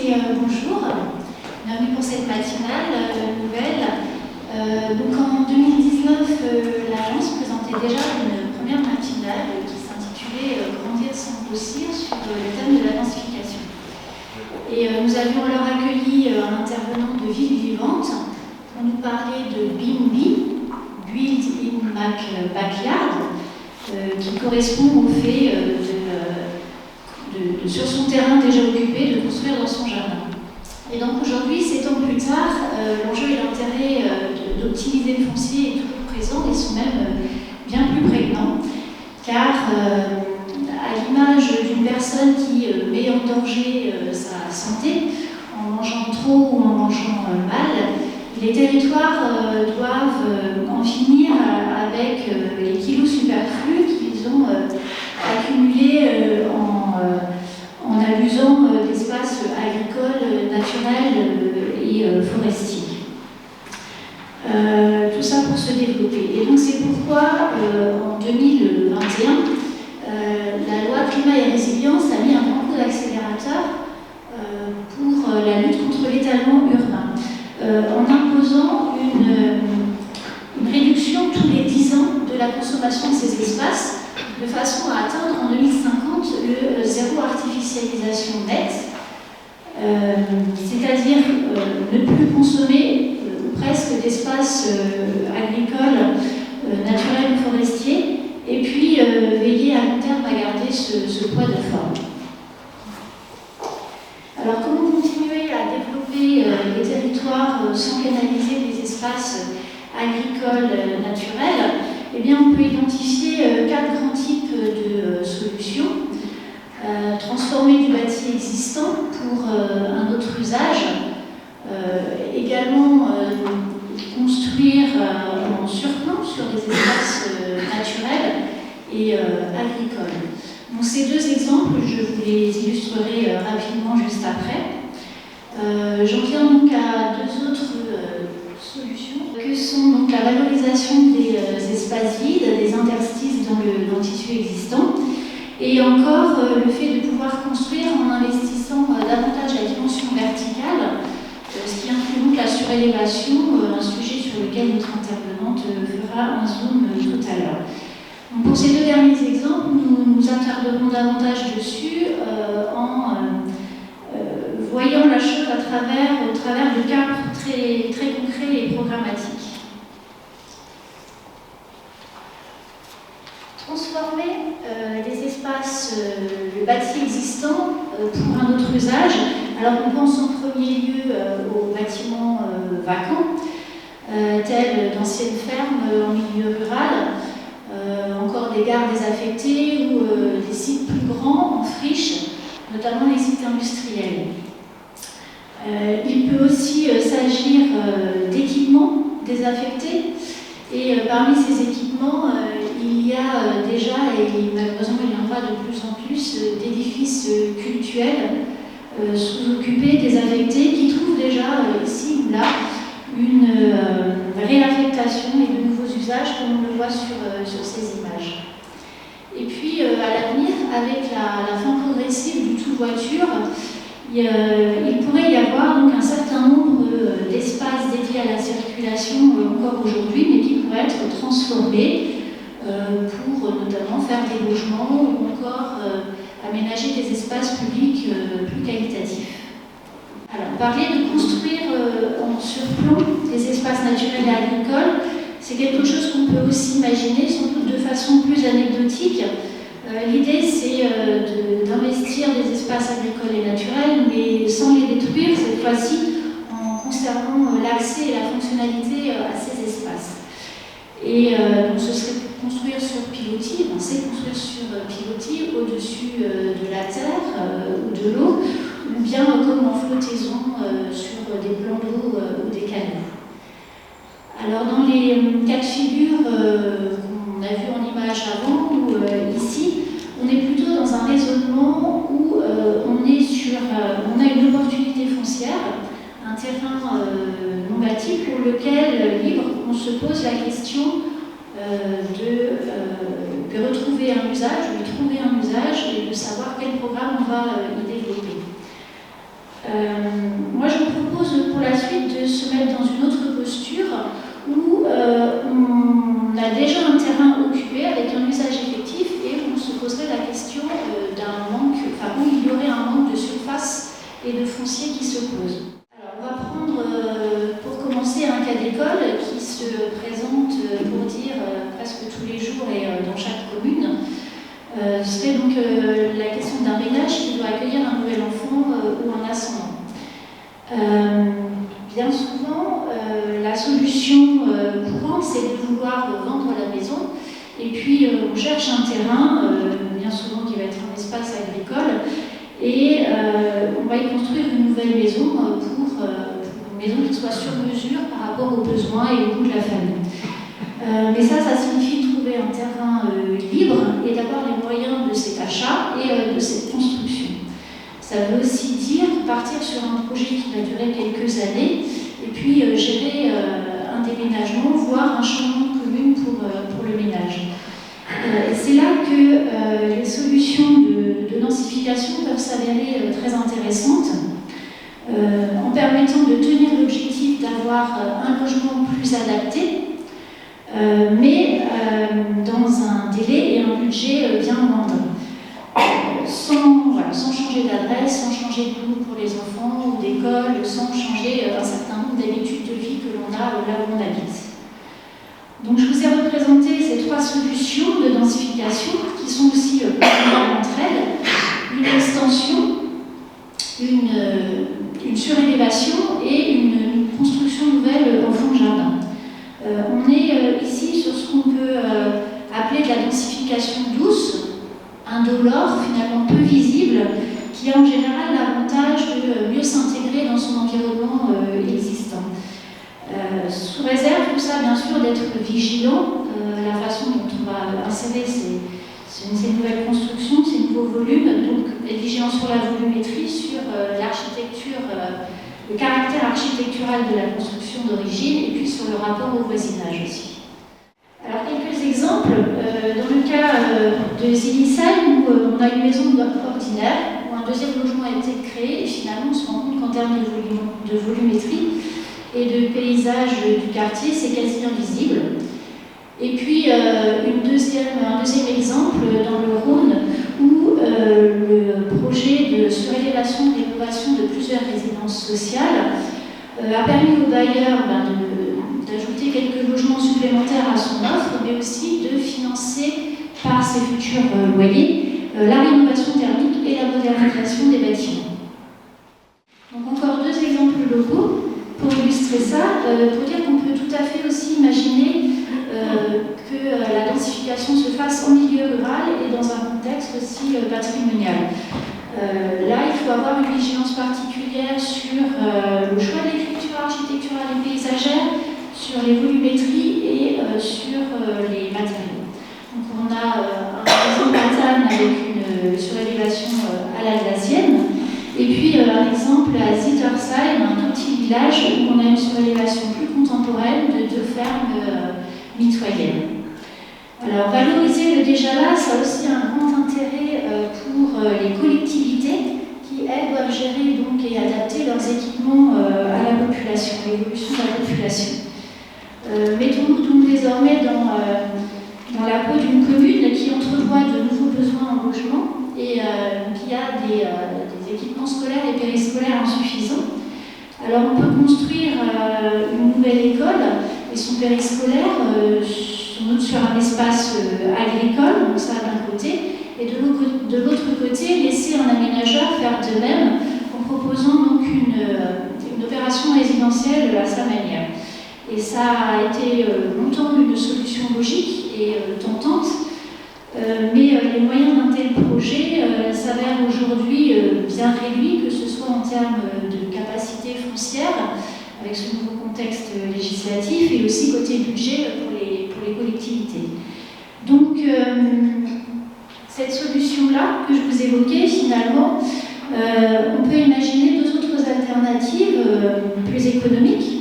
et bonjour. Bienvenue pour cette matinale nouvelle. Donc en 2019, l'agence présentait déjà une première matinale qui s'intitulait Grandir sans grossir sur le thème de la densification. Et nous avions alors accueilli un intervenant de Ville Vivante pour nous parler de BIMBY, Build in Backyard, qui correspond au fait de sur son terrain déjà occupé, de construire dans son jardin. Et donc aujourd'hui, 7 ans plus tard, l'enjeu et l'intérêt d'optimiser le foncier est toujours présent et sont même bien plus prégnants, car à l'image d'une personne qui met en danger sa santé en mangeant trop ou en mangeant mal, les territoires doivent en finir avec les kilos superflus qu'ils ont accumulés en abusant d'espaces agricoles, naturels et forestiers. Tout ça pour se développer. Et donc c'est pourquoi en 2021, la loi Climat et Résilience a mis un grand coup d'accélérateur pour la lutte contre l'étalement urbain, en imposant une réduction tous les 10 ans de la consommation de ces espaces, de façon à atteindre en 2050 le zéro artificialisation nette, c'est-à-dire ne plus consommer presque d'espaces agricoles, naturels ou forestiers, et puis veiller à long terme à garder ce poids de forme. Alors comment continuer à développer les territoires sans canaliser les espaces agricoles naturels? Eh bien, on peut identifier 4 grands types de solutions. Transformer du bâti existant pour un autre usage. Également, construire en surplomb sur des espaces naturels et agricoles. Donc, ces 2 exemples, je vous les illustrerai rapidement juste après. J'en viens donc à 2 autres solutions, que sont donc la valorisation des espaces vides, des interstices dans le tissu existant, et encore le fait de pouvoir construire en investissant davantage la dimension verticale, ce qui inclut donc la surélévation, un sujet sur lequel notre intervenante fera un zoom tout à l'heure. Donc pour ces 2 derniers exemples, nous attarderons davantage dessus en voyant la chose au travers de cas très, très concrets et programmatiques. Transformer des espaces, le bâti existant pour un autre usage. Alors on pense en premier lieu aux bâtiments vacants, tels d'anciennes fermes en milieu rural, encore des gares désaffectées ou des sites plus grands en friche, notamment les sites industriels. Il peut aussi s'agir d'équipements désaffectés, et parmi ces équipements, il y a déjà, et malheureusement il y en aura de plus en plus, d'édifices cultuels sous-occupés, désaffectés, qui trouvent déjà ici ou là une réaffectation et de nouveaux usages, comme on le voit sur ces images. Et puis à l'avenir, avec la fin progressive du tout voiture, il pourrait y avoir donc un certain nombre d'espaces dédiés à la circulation encore aujourd'hui, mais qui pourraient être transformés pour notamment faire des logements ou encore aménager des espaces publics plus qualitatifs. Alors, parler de construire en surplomb des espaces naturels et agricoles, c'est quelque chose qu'on peut aussi imaginer, sans doute de façon plus anecdotique. L'idée, c'est d'investir des espaces agricoles et naturels, mais sans les détruire, cette fois-ci, en conservant l'accès et la fonctionnalité à ces espaces. Et donc, ce serait construire sur pilotis, c'est construire sur pilotis au-dessus de la terre ou de l'eau, ou bien comme en flottaison sur des plans d'eau ou des canaux. Alors, dans les cas de figure qu'on a vu en image avant ou ici, on est plutôt dans un raisonnement où on a une opportunité foncière, un terrain non bâti pour lequel, libre, on se pose la question de retrouver un usage, de trouver un usage et de savoir quel programme on va y développer. et de foncier qui se posent. Alors, on va prendre pour commencer un cas d'école qui se présente pour dire presque tous les jours et dans chaque commune. C'est donc la question d'un ménage qui doit accueillir un nouvel enfant ou un ascendant. Bien souvent, la solution courante, c'est de vouloir vendre la maison et puis on cherche un terrain, bien souvent qui va être un espace agricole, et on va y construire une nouvelle maison pour une maison qui soit sur mesure par rapport aux besoins et aux goûts de la famille. Mais ça signifie trouver un terrain libre et d'avoir les moyens de cet achat et de cette construction. Ça veut aussi dire partir sur un projet qui va durer quelques années et puis gérer un déménagement, voire un changement de commune pour le ménage. Et c'est là que les solutions de densification peuvent s'avérer très intéressantes en permettant de tenir l'objectif d'avoir un logement plus adapté, mais dans un délai et un budget bien moindre. Sans changer d'adresse, sans changer de goût pour les enfants ou d'école, sans changer un certain nombre d'habitudes de vie que l'on a là où on habite. Donc je vous ai représenté ces trois solutions de densification qui sont aussi complémentaires entre elles, une extension, une surélévation et une construction nouvelle en fond de jardin. On est ici sur ce qu'on peut appeler de la densification douce, indolore, finalement peu visible, qui a en général l'avantage de mieux s'intégrer dans son environnement existant. Sous réserve tout ça, bien sûr, d'être vigilant, la façon dont on va insérer ces nouvelles constructions, ces nouveaux volumes, donc être vigilant sur la volumétrie, sur l'architecture, le caractère architectural de la construction d'origine, et puis sur le rapport au voisinage aussi. Alors, quelques exemples. Dans le cas de Zilisheim, où on a une maison ordinaire, où un deuxième logement a été créé, et finalement on se rend compte qu'en termes de volumétrie et de paysage du quartier, c'est quasi invisible. Et puis, un deuxième exemple dans le Rhône, où le projet de surélévation et d'élévation de plusieurs résidences sociales a permis aux bailleurs d'ajouter quelques logements supplémentaires à son offre, mais aussi de financer par ses futurs loyers la rénovation thermique et la modernisation des bâtiments. Donc encore deux exemples locaux pour illustrer ça, pour dire qu'on peut tout à fait aussi imaginer que la densification se fasse en milieu rural et dans un contexte aussi patrimonial. Là, il faut avoir une vigilance particulière sur le choix de l'écriture architecturale et paysagère, sur les volumétries et sur les matériaux. Donc on a un exemple Matane avec une surélévation à l'alsacienne, et puis un exemple à Zittersheim, un tout petit village où on a une surélévation plus contemporaine de deux fermes mitoyennes. Alors valoriser le déjà là, ça a aussi un grand intérêt pour les collectivités qui, elles, doivent gérer donc, et adapter leurs équipements à la population, à l'évolution de la population. Mettons-nous donc désormais dans la peau d'une commune qui entrevoit de nouveaux besoins en logement et qui a des équipements scolaires et périscolaires insuffisants. Alors on peut construire une nouvelle école et son périscolaire sur un espace agricole, donc ça d'un côté, et de l'autre côté laisser un aménageur faire de même en proposant donc une opération résidentielle à sa manière. Et ça a été longtemps une solution logique et tentante, mais les moyens d'un tel projet s'avèrent aujourd'hui bien réduits, que ce soit en termes de capacité foncière, avec ce nouveau contexte législatif, et aussi côté budget pour les collectivités. Donc, cette solution-là que je vous évoquais, finalement, on peut imaginer deux autres alternatives plus économiques.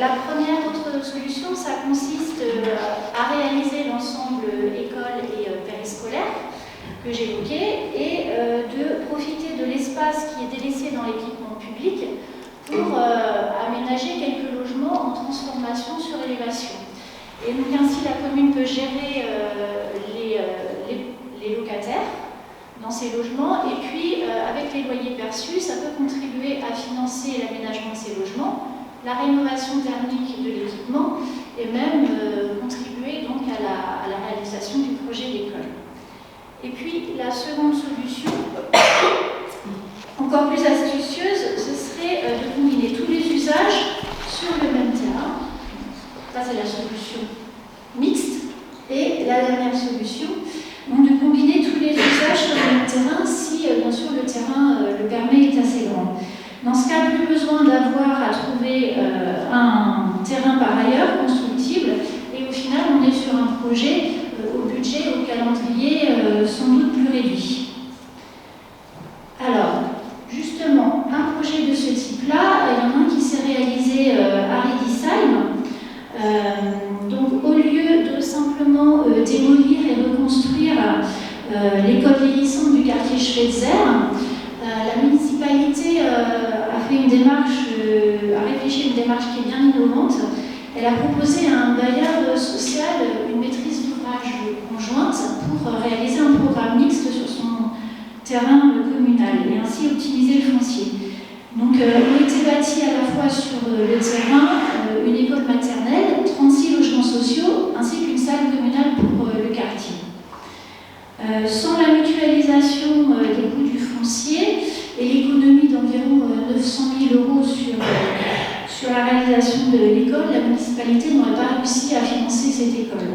La première autre solution, ça consiste à réaliser l'ensemble école et périscolaire que j'évoquais et de profiter de l'espace qui est délaissé dans l'équipement public pour aménager quelques logements en transformation sur élévation. Et donc ainsi la commune peut gérer les locataires dans ces logements et puis avec les loyers perçus, ça peut la rénovation thermique de l'équipement et même contribuer donc à la réalisation du projet d'école. Et puis la seconde solution, encore plus astucieuse, ce serait de combiner tous les usages sur le même terrain. Ça, c'est la solution mixte. Et la dernière solution, donc de combiner tous les usages sur le même terrain si, bien sûr, le terrain le permet est assez grand. Dans ce cas, plus besoin d'avoir à trouver un terrain par ailleurs constructible. Et au final, on est sur un projet au budget, au calendrier sans doute plus réduit. Alors, justement, un projet de ce type-là, il y en a un qui s'est réalisé à Riedisheim. Donc, au lieu de simplement démolir et reconstruire l'école vieillissante du quartier Schweitzer, la municipalité a fait une démarche, a réfléchi à une démarche qui est bien innovante. Elle a proposé à un bailleur social une maîtrise d'ouvrage conjointe pour réaliser un programme mixte sur son terrain communal et ainsi optimiser le foncier. Donc, ont été bâtis à la fois sur le terrain une école maternelle, 36 logements sociaux, ainsi qu'une salle communale pour le quartier. Sans la mutualisation des coûts du foncier et l'économie d'environ 900 000 € sur la réalisation de l'école, la municipalité n'aurait pas réussi à financer cette école.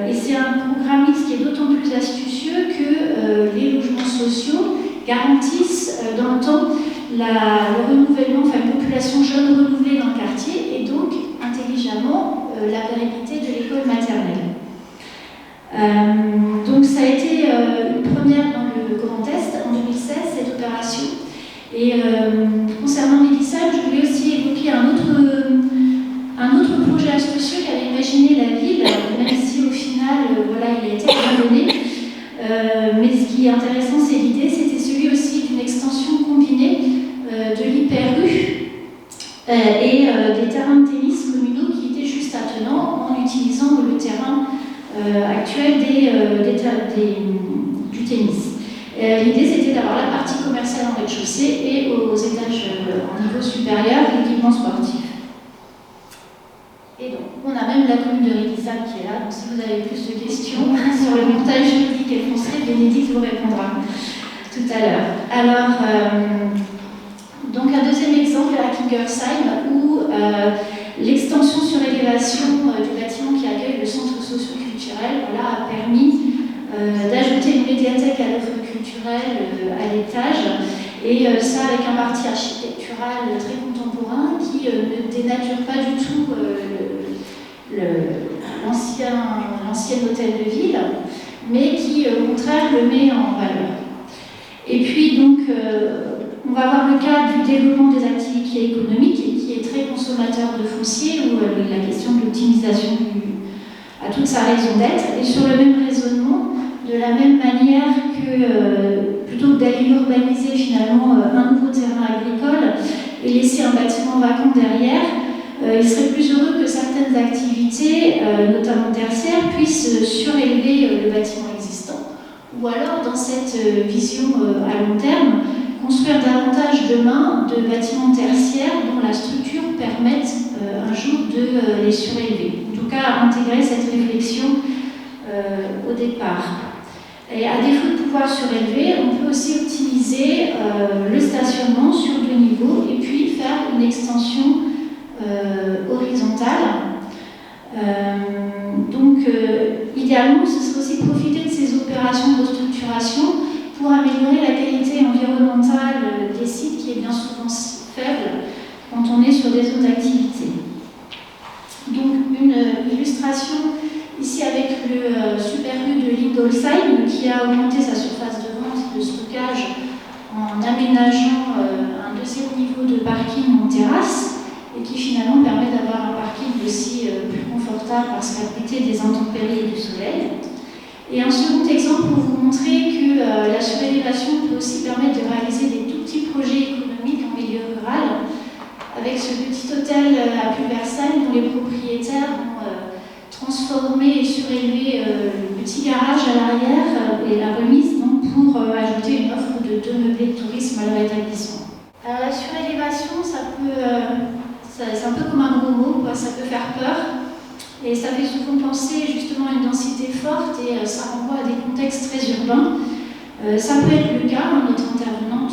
Et c'est un programme mixte qui est d'autant plus astucieux que les logements sociaux garantissent dans le temps le renouvellement, enfin une population jeune renouvelée dans le quartier et donc intelligemment la pérennité de l'école maternelle. Donc ça a été une première dans le Grand Est en 2016, cette opération. Et concernant Riedisheim, je voulais aussi évoquer un autre projet astucieux qu'avait imaginé la ville, même si au final, voilà, il a été abandonné. Mais ce qui est intéressant, c'est l'idée, c'était celui aussi d'une extension combinée de l'hyper-rue et des terrains de tennis communaux qui étaient juste attenants en utilisant le terrain actuel du tennis. L'idée, c'était d'avoir la partie commerciale en rez-de-chaussée et aux étages en niveau supérieur l'équipement sportif. Et donc, on a même la commune de Riedisheim qui est là, donc si vous avez plus de questions sur le montage juridique et foncier, Bénédicte vous répondra tout à l'heure. Alors, donc un deuxième exemple à Kingersheim où l'extension sur élévation du bâtiment qui accueille le centre socio-culturel a permis d'ajouter une médiathèque à l'offre culturelle à l'étage, et ça avec un parti architectural très contemporain qui ne dénature pas du tout l'ancien hôtel de ville, mais qui au contraire le met en valeur. Et puis donc on va voir le cas du développement des activités économiques qui est très consommateur de foncier, où la question de l'optimisation a toute sa raison d'être, et sur le même raisonnement, de la même manière que plutôt que d'aller urbaniser finalement un nouveau terrain agricole et laisser un bâtiment vacant derrière, il serait plus heureux que certaines activités, notamment tertiaires, puissent surélever le bâtiment existant, ou alors dans cette vision à long terme, construire davantage demain de bâtiments tertiaires dont la structure permette un jour de les surélever. En tout cas, intégrer cette réflexion au départ. Et à défaut de pouvoir surélever, on peut aussi optimiser le stationnement sur 2 niveaux et puis faire une extension horizontale. Idéalement, ce serait aussi profiter de ces opérations de restructuration pour améliorer la qualité environnementale des sites qui est bien souvent faible quand on est sur des zones d'activité. Donc une illustration ici avec le Super U de Lindolsheim qui a augmenté sa surface de vente et de stockage en aménageant un deuxième niveau de parking en terrasse et qui finalement permet d'avoir un parking aussi plus confortable parce qu'abrité des intempéries et du soleil. Et un second exemple pour vous montrer que la surélévation peut aussi permettre de réaliser des tout petits projets économiques en milieu rural, avec ce petit hôtel à Pulversheim dont les propriétaires ont transformé et surélevé le petit garage à l'arrière et la remise donc, pour ajouter une offre de 2 meublés de tourisme à leur établissement. Alors la surélévation, ça peut faire peur. Et ça fait souvent penser justement à une densité forte et ça renvoie à des contextes très urbains. Ça peut être le cas, notre intervenante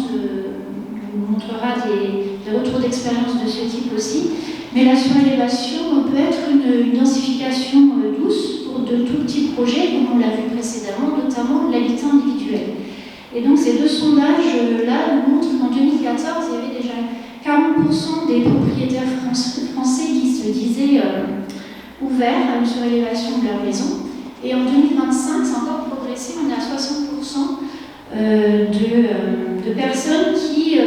nous montrera des retours d'expérience de ce type aussi. Mais la surélévation peut être une densification douce pour de tout petits projets, comme on l'a vu précédemment, notamment l'habitat individuel. Et donc ces deux sondages-là nous montrent qu'en 2014, il y avait déjà 40% des propriétaires français qui se disaient ouverts à une surélévation de leur maison. Et en 2025, c'est encore progressé, on est à 60% de personnes qui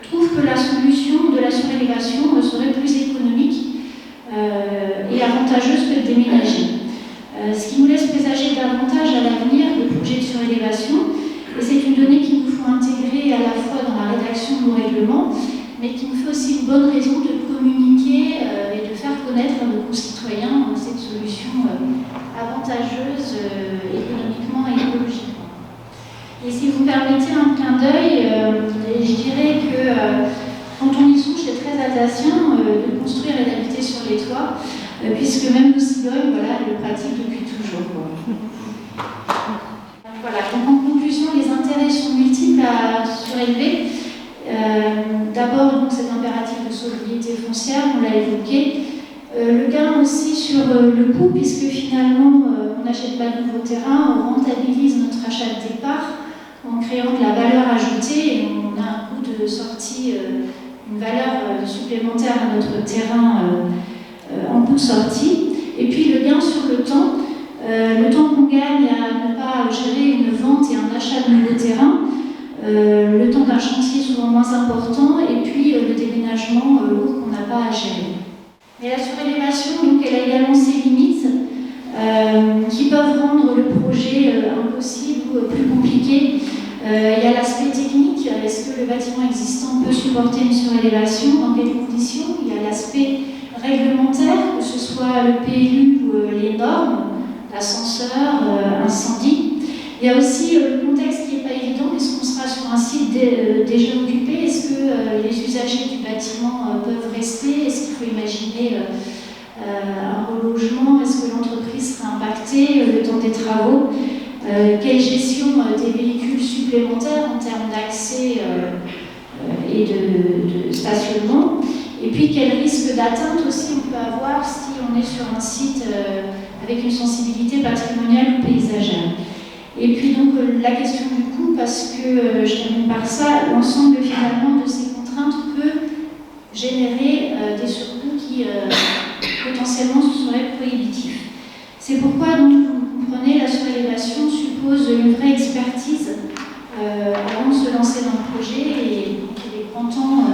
trouvent que la solution de la surélévation serait plus économique et avantageuse que de déménager. Ce qui nous laisse présager davantage à l'avenir de projets de surélévation. Et c'est une donnée qu'il nous faut intégrer à la fois dans la rédaction de nos règlements, mais qui nous fait aussi une bonne raison de communiquer et de faire connaître à nos concitoyens cette solution avantageuse économiquement et écologiquement. Et si vous me permettez un clin d'œil, je dirais que quand on y songe, c'est très alsacien de construire et d'habiter sur les toits, puisque même nos cigognes le pratiquent depuis toujours. Voilà, donc en conclusion, les intérêts sont multiples à surélever. D'abord, cet impératif de sobriété foncière, on l'a évoqué. Le gain aussi sur le coût, puisque finalement, on n'achète pas de nouveaux terrains, on rentabilise notre achat de départ en créant de la valeur ajoutée et on a un coût de sortie, une valeur supplémentaire à notre terrain en coût de sortie. Et puis le gain sur le temps qu'on gagne à ne pas gérer une vente et un achat de nouveaux terrains, le temps d'un chantier souvent moins important, et puis le déménagement qu'on n'a pas à gérer. Mais la surélévation, donc, elle a également ses limites qui peuvent rendre le projet impossible ou plus compliqué. Il y a l'aspect technique, est-ce que le bâtiment existant peut supporter une surélévation, dans quelles conditions? Il y a l'aspect réglementaire, que ce soit le PLU ou les normes, l'ascenseur, incendie. Il y a aussi le contexte qui n'est pas évident. Est-ce qu'on sera sur un site déjà occupé? Est-ce que les usagers du bâtiment peuvent rester? Est-ce qu'il faut imaginer un relogement? Est-ce que l'entreprise sera impactée? Le temps des travaux? Quelle gestion des véhicules supplémentaires en termes d'accès et de stationnement? Et puis quel risque d'atteinte aussi on peut avoir si on est sur un site avec une sensibilité patrimoniale ou paysagère? Et puis donc la question du coût, parce que je termine par ça, l'ensemble finalement de ces contraintes peut générer des surcoûts qui potentiellement seraient prohibitifs. C'est pourquoi donc, vous comprenez, la surélévation suppose une vraie expertise avant de se lancer dans le projet, et donc, il est grand temps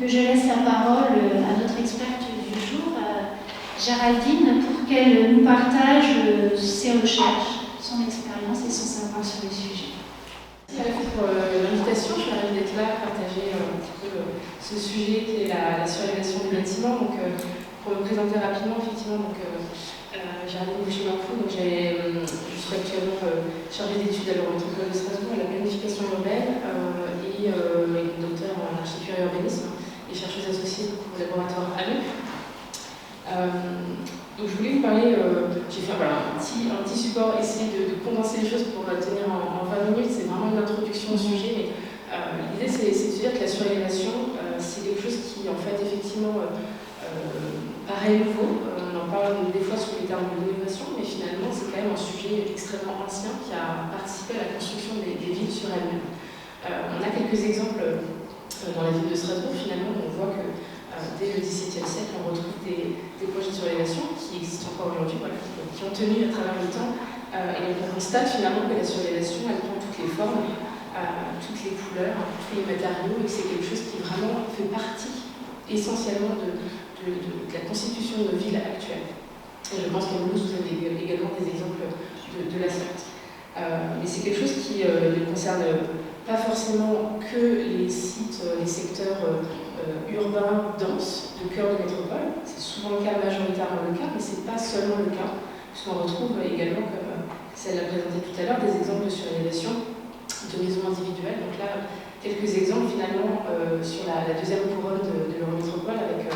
que je laisse la parole à notre experte du jour, Géraldine, pour qu'elle nous partage ses recherches, son expérience et son savoir sur le sujet. Merci pour l'invitation. Je suis ravie d'être là, partager un petit peu ce sujet qui est la surélévation du bâtiment. Donc, pour me présenter rapidement, effectivement, Géraldine Boucher-Marfou, je suis actuellement chargée d'études à l'Eurométropole de Strasbourg à la planification urbaine et docteur en architecture et urbanisme et chercheuse associée au laboratoire AMUP. Donc je voulais vous parler, j'ai fait un petit support, essayer de condenser les choses pour tenir en 20 minutes, c'est vraiment une introduction au sujet, mais l'idée c'est de se dire que la surélévation, c'est quelque chose qui en fait effectivement paraît nouveau, on en parle des fois sous les termes de l'innovation, mais finalement c'est quand même un sujet extrêmement ancien qui a participé à la construction des villes sur elles-mêmes. On a quelques exemples dans la ville de Strasbourg, finalement, on voit que dès le XVIIe siècle, on retrouve des projets de surélévation qui existent encore aujourd'hui, qui ont tenu à travers le temps. Et on constate finalement que la surélévation, elle prend toutes les formes, toutes les couleurs, tous les matériaux, et que c'est quelque chose qui vraiment fait partie essentiellement de la constitution de nos villes actuelles. Et je pense qu'à Mulhouse, vous avez également des exemples de la sorte. Mais c'est quelque chose qui ne concerne pas forcément que les sites, les secteurs urbains denses de cœur de métropole. C'est souvent le cas, majoritairement le cas, mais ce n'est pas seulement le cas, puisqu'on retrouve également, comme celle l'a présenté tout à l'heure, des exemples de surélévation de maisons individuelles. Donc là, quelques exemples finalement sur la deuxième couronne de l'Eurométropole, avec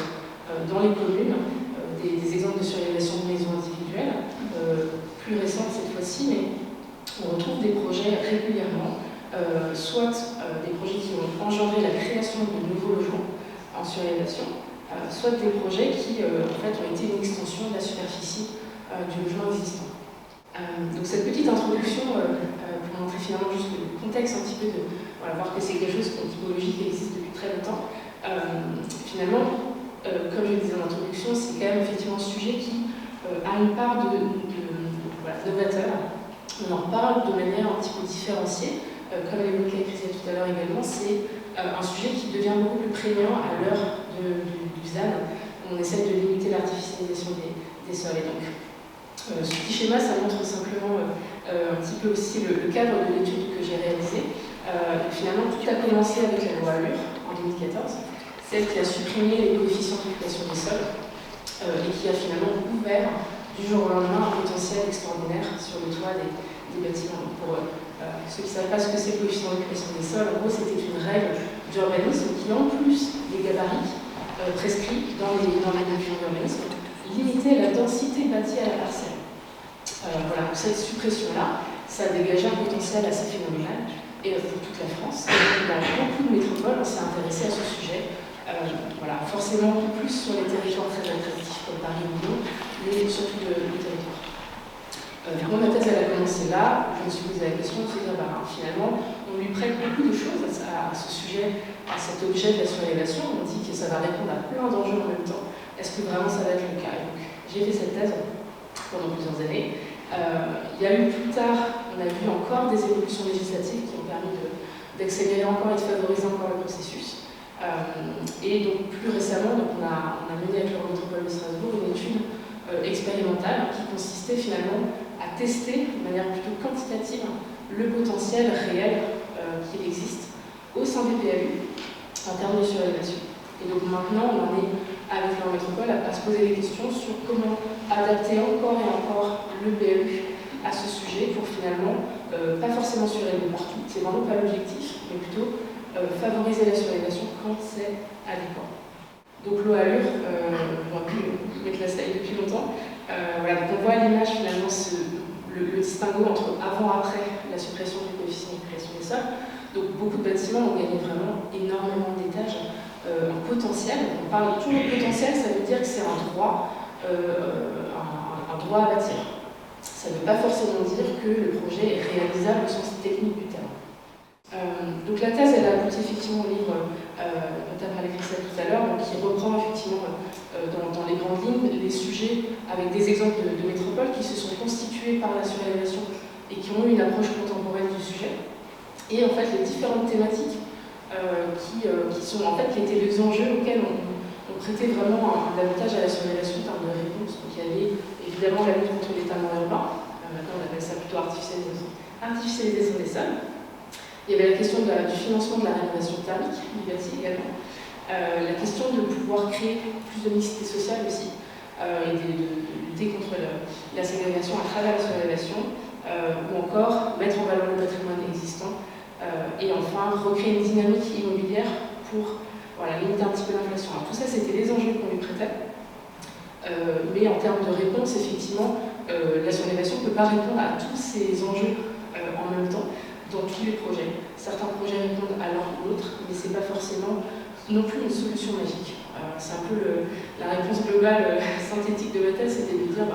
dans les communes, des exemples de surélévation de maisons individuelles, plus récentes cette fois-ci, mais on retrouve des projets régulièrement, soit des projets qui ont engendré la création de nouveaux logements en surélévation, soit des projets qui en fait, ont été une extension de la superficie du logement existant. Donc cette petite introduction, pour montrer finalement juste le contexte un petit peu de voir que c'est quelque chose, une typologie qui existe depuis très longtemps, finalement, comme je le disais en introduction, c'est quand même effectivement un sujet qui a une part novateur. On en parle de manière un petit peu différenciée, comme l'évoquait Christelle tout à l'heure également, c'est un sujet qui devient beaucoup plus prégnant à l'heure du ZAN, où on essaie de limiter l'artificialisation des sols. Et donc, ce petit schéma, ça montre simplement un petit peu aussi le cadre de l'étude que j'ai réalisée. Finalement, tout a commencé avec la loi ALUR en 2014, celle qui a supprimé les coefficients d'occupation des sols et qui a finalement ouvert du jour au lendemain un potentiel extraordinaire sur le toit des bâtiments. Pour ceux qui ne savent pas ce que c'est le coefficient d'occupation des sols, en gros, c'était une règle d'urbanisme qui, en plus des gabarits prescrits dans les documents d'urbanisme, limitait la densité bâtie à la parcelle. Voilà, donc cette suppression-là, ça a dégagé un potentiel assez phénoménal et pour toute la France. Dans beaucoup de métropoles, on s'est intéressé à ce sujet. Voilà, forcément un peu plus sur les territoires très attractifs comme Paris ou Lyon, mais surtout le territoire. Moi, ma thèse, elle a commencé là. Je me suis posé la question de se dire, finalement, on lui prête beaucoup de choses à ce sujet, à cet objet de la surélévation. On dit que ça va répondre à plein d'enjeux en même temps. Est-ce que vraiment ça va être le cas? Donc, j'ai fait cette thèse pendant plusieurs années. Il y a eu plus tard, on a vu encore des évolutions législatives qui ont permis d'accélérer encore et de favoriser encore le processus. Et donc plus récemment, on a mené avec l'Eurométropole de Strasbourg une étude expérimentale qui consistait finalement à tester de manière plutôt quantitative le potentiel réel qu'il existe au sein des PLU en termes de surélévation. Et donc maintenant, on en est avec l'Eurométropole à se poser des questions sur comment adapter encore et encore le PLU à ce sujet pour finalement pas forcément surélever partout, c'est vraiment pas l'objectif, mais plutôt favoriser la surélévation quand c'est adéquat. Donc l'eau ALUR, j'aurais pu mettre la slide depuis longtemps. Voilà, donc on voit à l'image finalement le distinguo entre avant-après la suppression du coefficient d'occupation des sols. Donc beaucoup de bâtiments ont gagné vraiment énormément d'étages en potentiel. On parle toujours de potentiel, ça veut dire que c'est un droit à bâtir. Ça ne veut pas forcément dire que le projet est réalisable au sens technique du terme. Donc la thèse, elle a abouti effectivement au livre notamment avec Christelle tout à l'heure, qui reprend effectivement dans les grandes lignes les sujets avec des exemples de métropoles qui se sont constituées par la surélévation et qui ont eu une approche contemporaine du sujet. Et en fait, les différentes thématiques qui étaient les enjeux auxquels on prêtait vraiment un avantage à la surélévation en termes de réponse. Donc il y avait évidemment la lutte contre l'étalement urbain, maintenant on appelle ça plutôt artificialisation des sols. Il y avait la question du financement de la rénovation thermique du bâti également. La question de pouvoir créer plus de mixité sociale aussi, et de lutter contre la ségrégation à travers la surélévation, ou encore mettre en valeur le patrimoine existant, et enfin recréer une dynamique immobilière pour limiter un petit peu l'inflation. Alors tout ça, c'était les enjeux qu'on lui prêtait, mais en termes de réponse, effectivement, la surélévation ne peut pas répondre à tous ces enjeux en même temps dans tous les projets. Certains projets répondent à l'un ou l'autre, mais ce n'est pas forcément non plus une solution magique. C'est un peu la réponse globale synthétique de ma thèse, c'était de dire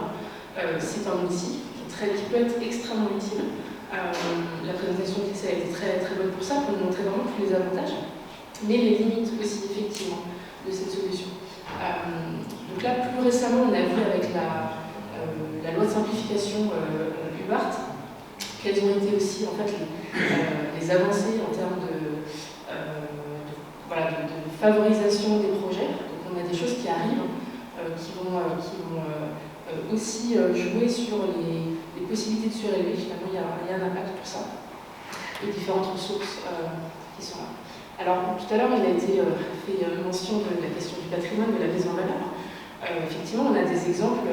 c'est un outil qui peut être extrêmement utile. La présentation de l'ICA a été très, très bonne pour ça, pour nous montrer vraiment tous les avantages, mais les limites aussi, effectivement, de cette solution. Donc là, plus récemment, on a vu avec la loi de simplification UBART, quelles ont été aussi en fait les avancées en termes de favorisation des projets. Donc on a des choses qui arrivent, qui vont aussi jouer sur les possibilités de surélever. Finalement, il y a un impact pour ça. Et différentes ressources qui sont là. Alors, tout à l'heure, il a été fait mention de la question du patrimoine, de la mise en valeur. Effectivement, on a des exemples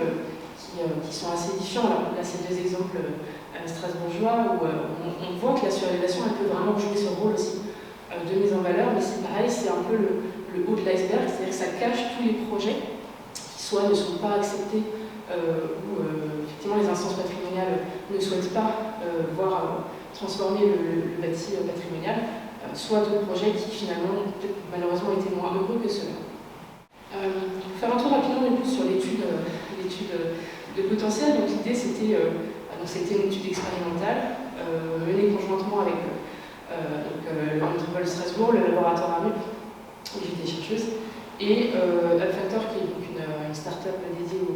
qui sont assez édifiants. Alors là, c'est deux exemples strasbourgeois où on voit que la surélévation elle peut vraiment jouer ce rôle aussi de mise en valeur, mais c'est pareil, c'est un peu le haut de l'iceberg, c'est-à-dire que ça cache tous les projets soit ne sont pas acceptés, ou effectivement les instances patrimoniales ne souhaitent pas voir transformer le bâti patrimonial, soit d'autres projets qui finalement ont malheureusement été moins heureux que ceux-là. Faire un tour rapidement du coup sur l'étude de potentiel. Donc l'idée c'était une étude expérimentale menée conjointement avec le métropole de Strasbourg, le laboratoire AMUP, où j'étais chercheuse, et UpFactor, qui est donc une start-up dédiée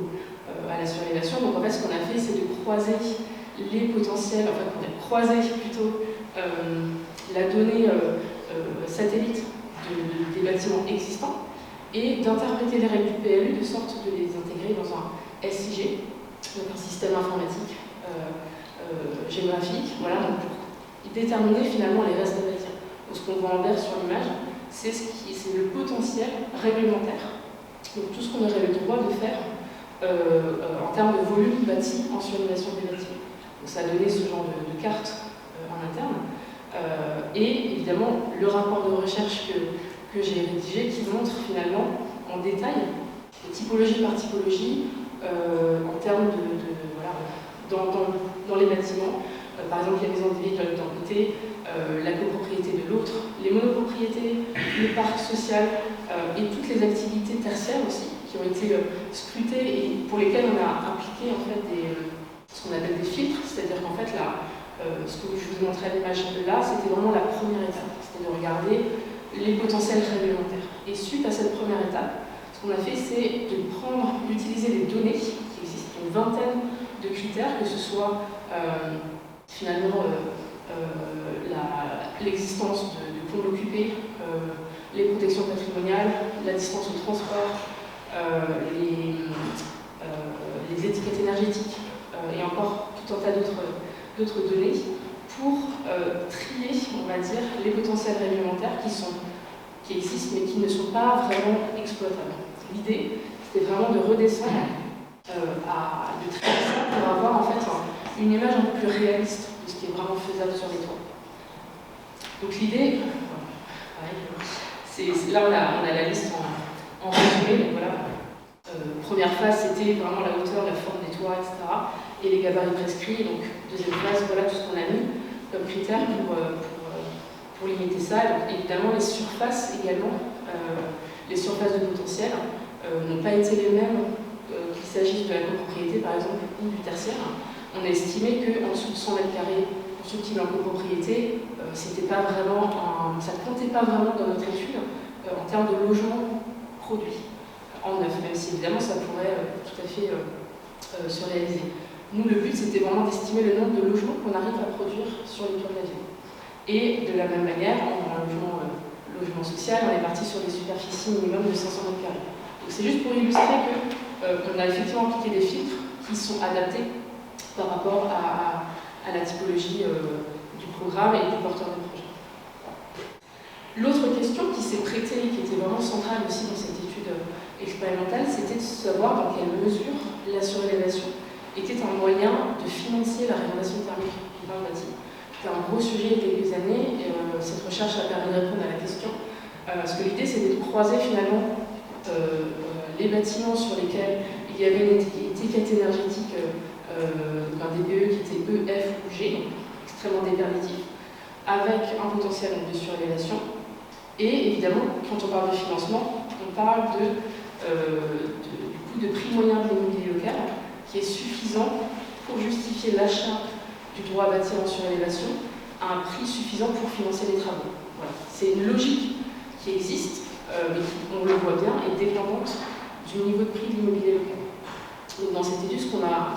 à la surélevation. Donc en fait, ce qu'on a fait, c'est de croiser les potentiels, enfin, on a croisé plutôt la donnée satellite des bâtiments existants et d'interpréter les règles du PLU de sorte de les intégrer dans un SIG, donc un système informatique géographique, voilà, donc pour déterminer finalement les restes à bâtir. Donc ce qu'on voit en vert sur l'image, c'est le potentiel réglementaire, donc tout ce qu'on aurait le droit de faire en termes de volume bâti en surélévation des bâtiments. Donc ça a donné ce genre de carte en interne. Et évidemment, le rapport de recherche que j'ai rédigé qui montre finalement en détail, typologie par typologie, en termes voilà, dans les bâtiments. Par exemple, les maisons individuelles d'un côté, la copropriété de l'autre, les monopropriétés, le parc social et toutes les activités tertiaires aussi qui ont été scrutées et pour lesquelles on a appliqué en fait ce qu'on appelle des filtres, c'est-à-dire qu'en fait ce que je vous montrais à l'image là, c'était vraiment la première étape, c'était de regarder les potentiels réglementaires. Et suite à cette première étape, ce qu'on a fait, c'est d'utiliser les données qui existent, une vingtaine de critères, que ce soit finalement l'existence de pôles occupés, les protections patrimoniales, la distance au transport, les étiquettes énergétiques et encore tout un tas d'autres données pour trier, on va dire, les potentiels réglementaires qui existent mais qui ne sont pas vraiment exploitables. L'idée, c'était vraiment de redescendre de trier ça pour avoir en fait une image un peu plus réaliste de ce qui est vraiment faisable sur les toits. Donc l'idée, là on a la liste en résumé, donc voilà. Première phase, c'était vraiment la hauteur, la forme des toits, etc. Et les gabarits prescrits. Donc deuxième phase, voilà tout ce qu'on a mis comme critère pour limiter ça. Donc évidemment les surfaces également, les surfaces de potentiel n'ont pas été les mêmes qu'il s'agisse de la copropriété par exemple ou du tertiaire. On a estimé qu'en dessous de 100 mètres carrés constructibles en copropriété, ça ne comptait pas vraiment dans notre étude en termes de logements produits en neuf, même si évidemment ça pourrait tout à fait se réaliser. Nous, le but, c'était vraiment d'estimer le nombre de logements qu'on arrive à produire sur les toits de la ville. Et de la même manière, en logement social, on est parti sur des superficies minimum de 500 mètres carrés. Donc c'est juste pour illustrer qu'on a effectivement appliqué des filtres qui sont adaptés par rapport à la typologie du programme et du porteur de projet. L'autre question qui s'est prêtée, qui était vraiment centrale aussi dans cette étude expérimentale, c'était de savoir dans quelle mesure la surélévation était un moyen de financer la rénovation thermique du bâti. C'était un gros sujet il y a quelques années, et cette recherche a permis de répondre à la question. Parce que l'idée, c'était de croiser finalement les bâtiments sur lesquels il y avait une étiquette énergétique d'un DPE qui était E, F ou G, donc extrêmement déperditif, avec un potentiel de surélévation. Et évidemment, quand on parle de financement, on parle du coût de prix moyen de l'immobilier local, qui est suffisant pour justifier l'achat du droit à bâtir en surélévation à un prix suffisant pour financer les travaux. Voilà. C'est une logique qui existe, mais qui, on le voit bien, est dépendante du niveau de prix de l'immobilier local. Donc dans cette étude, ce qu'on a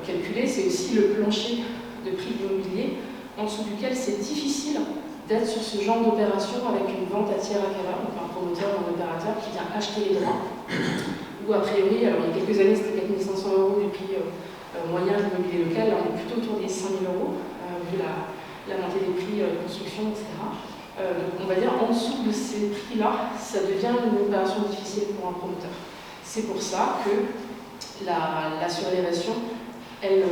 calculé, c'est aussi le plancher de prix de l'immobilier, en dessous duquel c'est difficile d'être sur ce genre d'opération avec une vente à tiers acquéreur, donc un promoteur ou un opérateur qui vient acheter les droits. Ou a priori, alors il y a quelques années c'était 4 500 € du prix moyen de l'immobilier local, là on est plutôt autour des 5 000 €, vu la montée des prix de construction, etc. Donc on va dire en dessous de ces prix-là, ça devient une opération difficile pour un promoteur. C'est pour ça que la surélévation, elle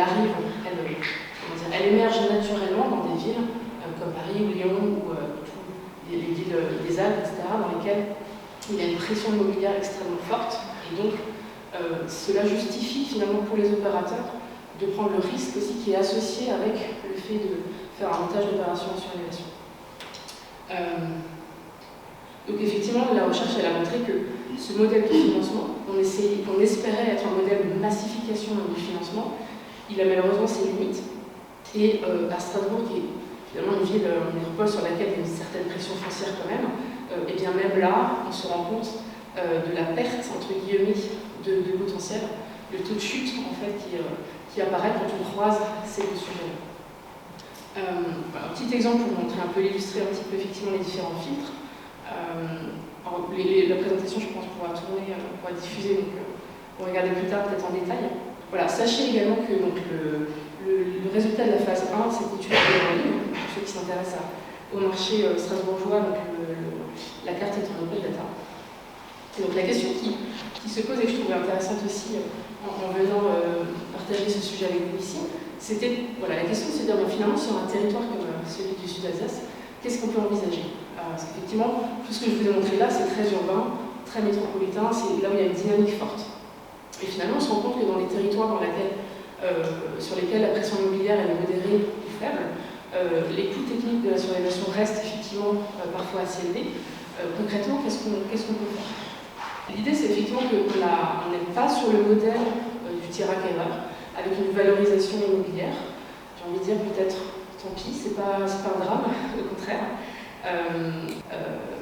arrive, elle émerge naturellement dans des villes comme Paris ou Lyon ou les villes des Alpes, etc., dans lesquelles il y a une pression immobilière extrêmement forte, et donc cela justifie finalement pour les opérateurs de prendre le risque aussi qui est associé avec le fait de faire un montage d'opérations en surélévation. Donc effectivement, la recherche elle a montré que ce modèle de financement, on espérait être un modèle de massification du financement, il a malheureusement ses limites. Et à Strasbourg, qui est finalement une ville, une métropole sur laquelle il y a une certaine pression foncière quand même, et bien même là, on se rend compte de la perte, entre guillemets, de potentiel, le taux de chute en fait qui apparaît quand on croise ces deux sujets-là. Un petit exemple pour montrer un peu, illustrer un petit peu effectivement les différents filtres. La présentation, je pense, pourra tourner, pourra diffuser, donc on va regarder plus tard peut-être en détail. Voilà, sachez également que donc, le résultat de la phase 1, cette étude en ligne, pour ceux qui s'intéressent au marché strasbourgeois, donc la carte est en open data. Et donc la question qui se pose et que je trouvais intéressante aussi en venant partager ce sujet avec vous ici, c'était la question de se dire finalement sur un territoire comme celui du Sud-Alsace, qu'est-ce qu'on peut envisager? Parce qu'effectivement, tout ce que je vous ai montré là, c'est très urbain, très métropolitain, c'est là où il y a une dynamique forte. Et finalement, on se rend compte que dans les territoires sur lesquels la pression immobilière est modérée ou faible, les coûts techniques de la surélévation restent effectivement parfois assez élevés. Concrètement, qu'est-ce qu'on peut faire? L'idée, c'est effectivement qu'on n'est pas sur le modèle du tir-à-erreur, avec une valorisation immobilière. J'ai envie de dire peut-être, tant pis, c'est pas un drame, au contraire.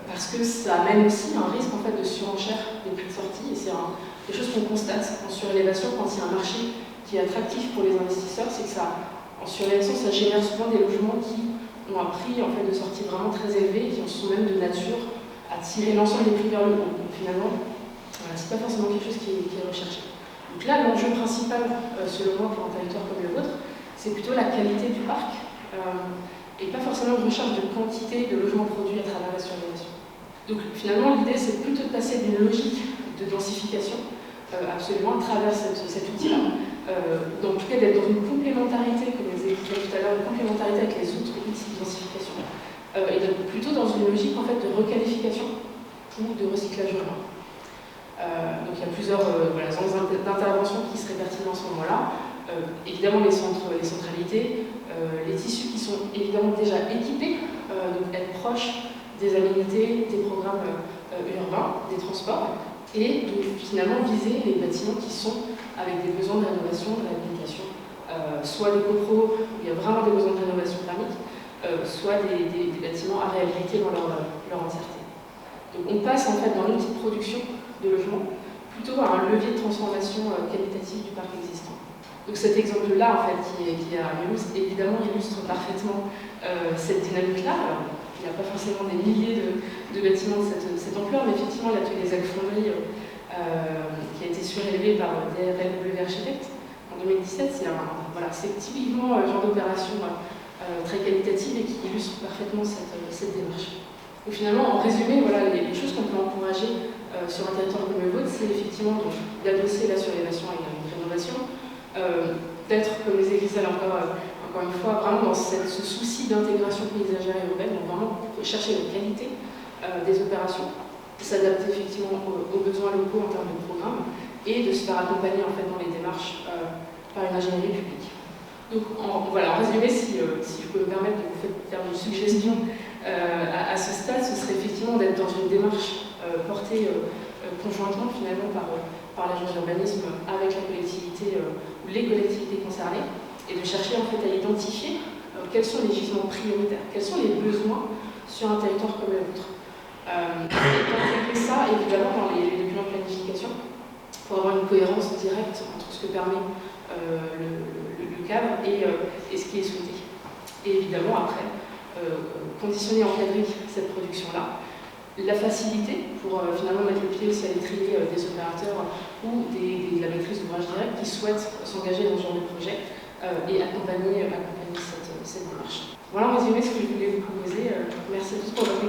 Parce que ça amène aussi un risque en fait, de surenchère des prix de sortie, et c'est quelque chose qu'on constate en surélévation quand il y a un marché qui est attractif pour les investisseurs, c'est que en surélévation, ça génère souvent des logements qui ont un prix en fait, de sortie vraiment très élevé et qui sont même de nature à tirer l'ensemble des prix vers le haut. Donc finalement, c'est pas forcément quelque chose qui est recherché. Donc là, l'enjeu principal, selon moi, pour un territoire comme le vôtre, c'est plutôt la qualité du parc et pas forcément une recherche de quantité de logements produits à travers la surélévation. Donc finalement, l'idée, c'est plutôt de passer d'une logique de densification absolument à travers cet outil-là. En tout cas, d'être dans une complémentarité, comme je vous ai dit tout à l'heure, une complémentarité avec les autres outils de densification. Et d'être plutôt dans une logique en fait, de requalification ou de recyclage urbain. Donc il y a plusieurs angles d'intervention qui seraient pertinents à ce moment-là. Évidemment, les centralités, les tissus qui sont évidemment déjà équipés, donc être proche des aménités, des programmes urbains, des transports, et de finalement viser les bâtiments qui sont avec des besoins de rénovation, de réhabilitation, soit des copros où il y a vraiment des besoins de rénovation thermique, soit des bâtiments à réhabiliter dans leur entièreté. Donc on passe en fait dans l'outil de production de logement plutôt à un levier de transformation qualitative du parc existant. Donc cet exemple-là, en fait, qui est à Mulhouse, évidemment illustre parfaitement cette dynamique-là. Alors, il n'y a pas forcément des milliers de bâtiments de cette ampleur, mais effectivement l'atelier des Fonderies qui a été surélevé par DRLW Architectes en 2017, c'est typiquement le genre d'opération très qualitative et qui illustre parfaitement cette démarche. Donc finalement, en résumé, les choses qu'on peut encourager sur un territoire comme le vôtre, c'est effectivement d'adosser la surélévation à une rénovation, d'être, comme les églises encore une fois, vraiment dans ce souci d'intégration paysagère et urbaine, donc vraiment chercher la qualité des opérations, s'adapter effectivement aux besoins locaux en termes de programme et de se faire accompagner en fait dans les démarches par une ingénierie publique. Donc en résumé, si je peux me permettre de vous faire une suggestion à ce stade, ce serait effectivement d'être dans une démarche portée conjointement finalement par l'agence d'urbanisme avec la collectivité ou les collectivités concernées et de chercher en fait à identifier quels sont les gisements prioritaires, quels sont les besoins sur un territoire comme le vôtre. D'intégrer ça évidemment dans les documents de planification pour avoir une cohérence directe entre ce que permet le cadre et ce qui est souhaité. Et évidemment après, conditionner, encadrer cette production-là, la facilité pour finalement mettre le pied aussi à l'étrier des opérateurs ou de la maîtrise d'ouvrage direct qui souhaitent s'engager dans ce genre de projet et accompagner cette démarche. Voilà en résumé ce que je voulais vous proposer. Merci à tous pour votre